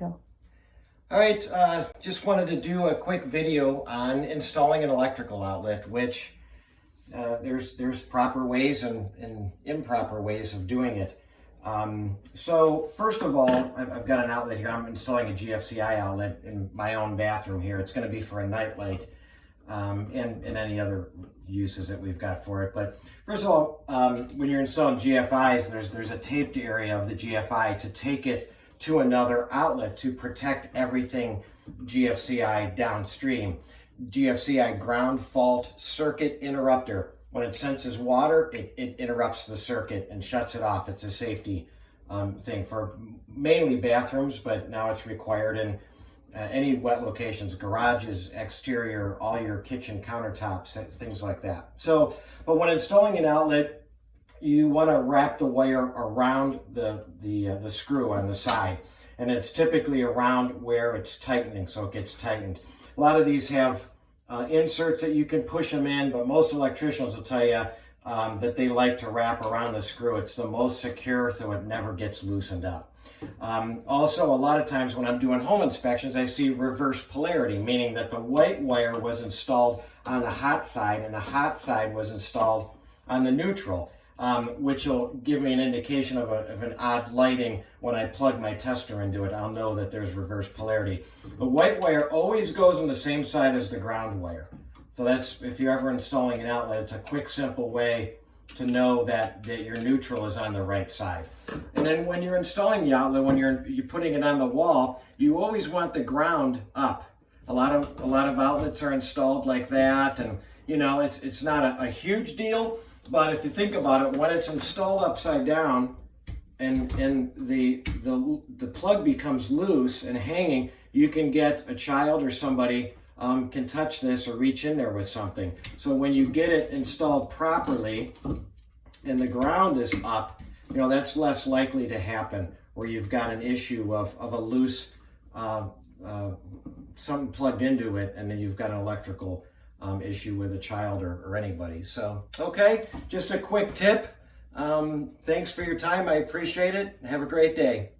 Go. All right, just wanted to do a quick video on installing an electrical outlet, which there's proper ways and improper ways of doing it. So first of all, I've got an outlet here. I'm installing a GFCI outlet in my own bathroom here. It's going to be for a nightlight and any other uses that we've got for it. But first of all, when you're installing GFIs, there's a taped area of the GFI to take it to another outlet to protect everything GFCI downstream. GFCI ground fault circuit interrupter. When it senses water, it interrupts the circuit and shuts it off. It's a safety thing for mainly bathrooms, but now it's required in any wet locations, garages, exterior, all your kitchen countertops, things like that. So, but when installing an outlet, you want to wrap the wire around the screw on the side, and it's typically around where it's tightening, so it gets tightened. A lot of these have inserts that you can push them in, but most electricians will tell you that they like to wrap around the screw. It's the most secure, so it never gets loosened up. Also, a lot of times when I'm doing home inspections, I see reverse polarity, meaning that the white wire was installed on the hot side and the hot side was installed on the neutral. Which will give me an indication of an odd lighting when I plug my tester into it. I'll know that there's reverse polarity. The white wire always goes on the same side as the ground wire. So that's, if you're ever installing an outlet, it's a quick, simple way to know that your neutral is on the right side. And then when you're installing the outlet, when you're putting it on the wall, you always want the ground up. A lot of outlets are installed like that, and you know it's not a huge deal. But if you think about it, when it's installed upside down and the plug becomes loose and hanging, you can get a child or somebody can touch this or reach in there with something. So when you get it installed properly and the ground is up, you know, that's less likely to happen where you've got an issue of a loose something plugged into it, and then you've got an electrical issue with a child or anybody. So, okay, just a quick tip. Thanks for your time. I appreciate it. Have a great day.